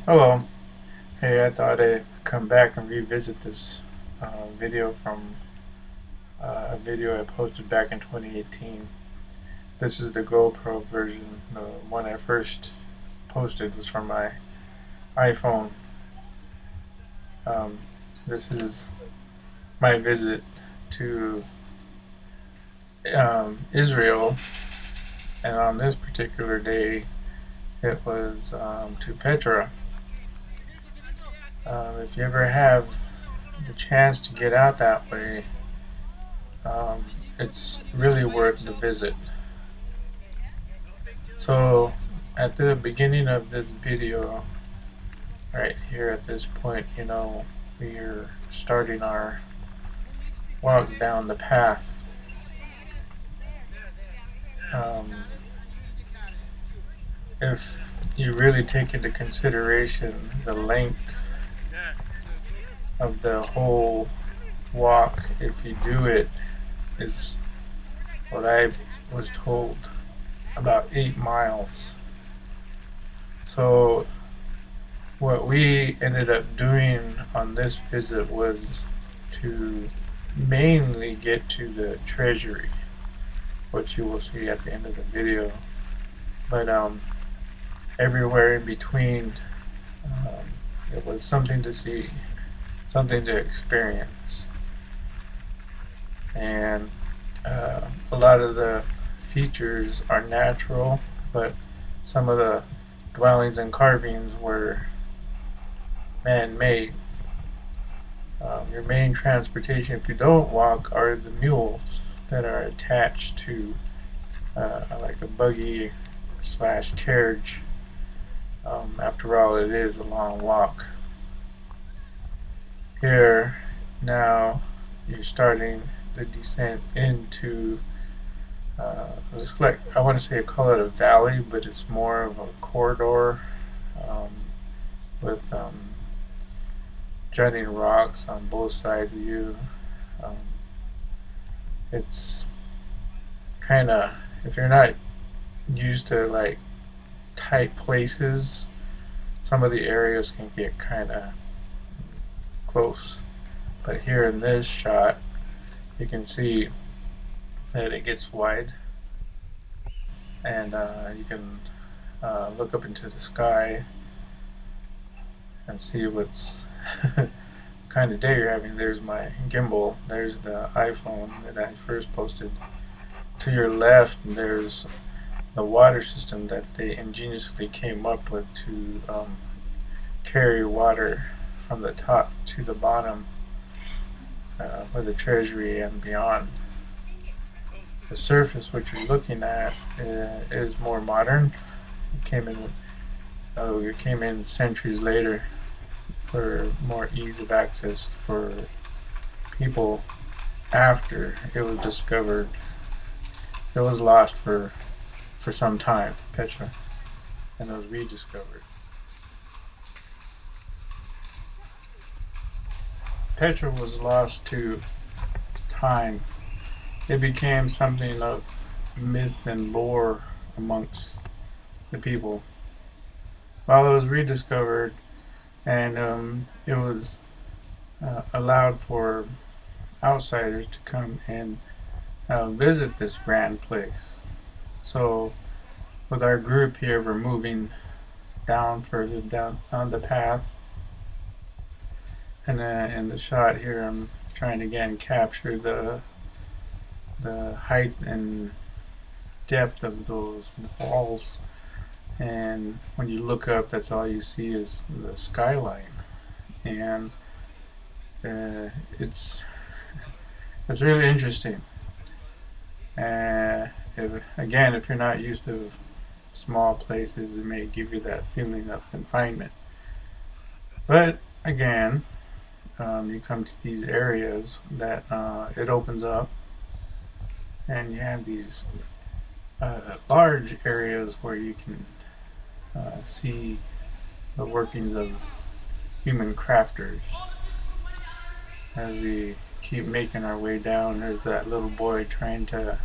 Hello. Hey, I thought I'd come back and revisit this video from a video I posted back in 2018. This is the GoPro version. The one I first posted was from my iPhone. Um, this is my visit to Israel, and on this particular day, it was to Petra. If you ever have the chance to get out that way, um, it's really worth the visit. So at the beginning of this video, right here at this point, we're starting our walk down the path. Um, if you really take into consideration the length of the whole walk, if you do it, is what I was told, about 8 miles. So what we ended up doing on this visit was to mainly get to the treasury, which you will see at the end of the video. But everywhere in between, um, it was something to see, something to experience. And a lot of the features are natural, but some of the dwellings and carvings were man-made. Your main transportation, if you don't walk, are the mules that are attached to like a buggy slash carriage. After all, it is a long walk. Here, now, you're starting the descent into, it's like, I want to say I call it a valley, but it's more of a corridor um, with jutting rocks on both sides of you. Um, it's kind of, if you're not used to like tight places, some of the areas can get kind of close. But here in this shot, you can see that it gets wide, and you can look up into the sky and see what's kind of day you're having. There's my gimbal. There's the iPhone that I first posted. To your left, there's the water system that they ingeniously came up with to carry water from the top to the bottom for the treasury and beyond. The surface, which you're looking at, is more modern. It came in centuries later for more ease of access for people after it was discovered. It was lost for some time, Petra, and it was rediscovered. Petra was lost to time. It became something of myth and lore amongst the people. While it was rediscovered, and it was allowed for outsiders to come and visit this grand place. So, with our group here, we're moving down further down on the path, and in the shot here, I'm trying to again capture the height and depth of those walls. And when you look up, that's all you see is the skyline, and it's it's really interesting. If you're not used to small places, it may give you that feeling of confinement. But again, you come to these areas that it opens up, and you have these large areas where you can see the workings of human crafters. As we keep making our way down, there's that little boy trying to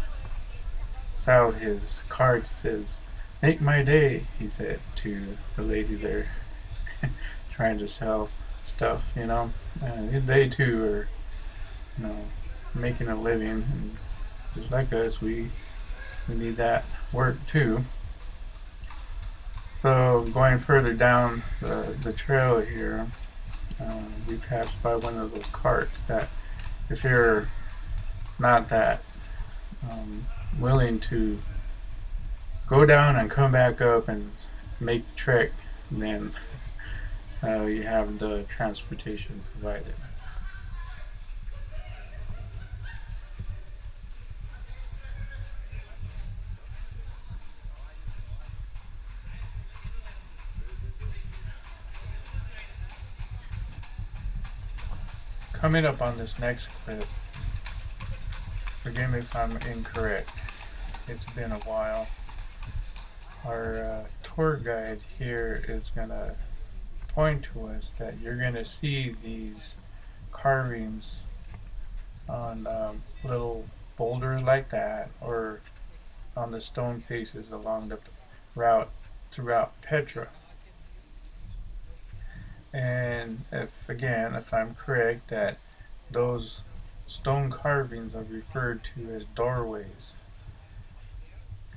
sell his card. Says, "Make my day," he said to the lady there. trying to sell stuff, you know. And they too are, you know, making a living, and just like us, we need that work too. So going further down the trail here, we passed by one of those carts that, if you're not that um, willing to go down and come back up and make the trek, then you have the transportation provided. Coming up on this next clip, forgive me if I'm incorrect, it's been a while. Our tour guide here is going to point to us that you're going to see these carvings on little boulders like that, or on the stone faces along the route throughout Petra. And if I'm correct, that those stone carvings are referred to as doorways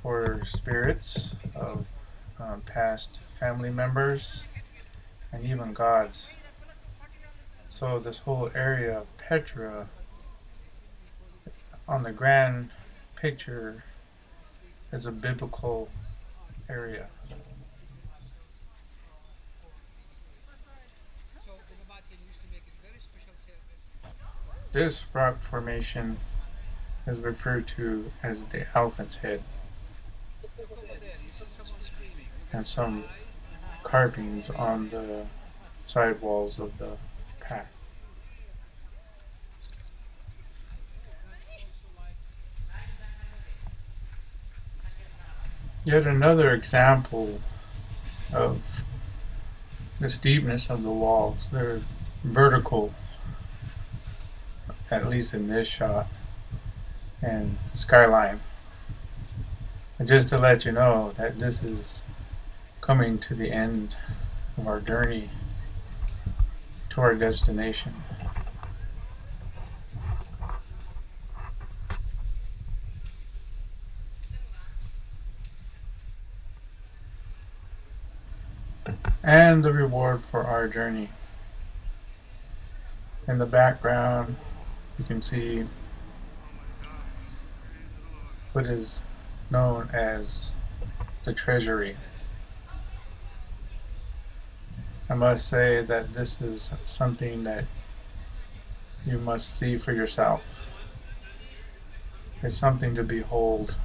for spirits of past family members and even gods. So this whole area of Petra on the grand picture is a biblical area. This rock formation is referred to as the elephant's head, and some carvings on the side walls of the path. Yet another example of the steepness of the walls. They're vertical, at least in this shot, and skyline. And just to let you know that this is coming to the end of our journey to our destination. And the reward for our journey. In the background, you can see what is known as the treasury. I must say that this is something that you must see for yourself. It's something to behold.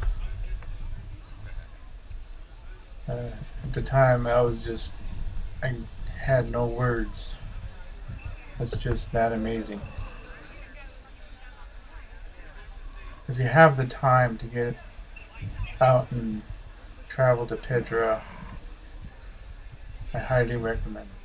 At the time, I had no words. It's just that amazing. If you have the time to get out and travel to Petra, I highly recommend it.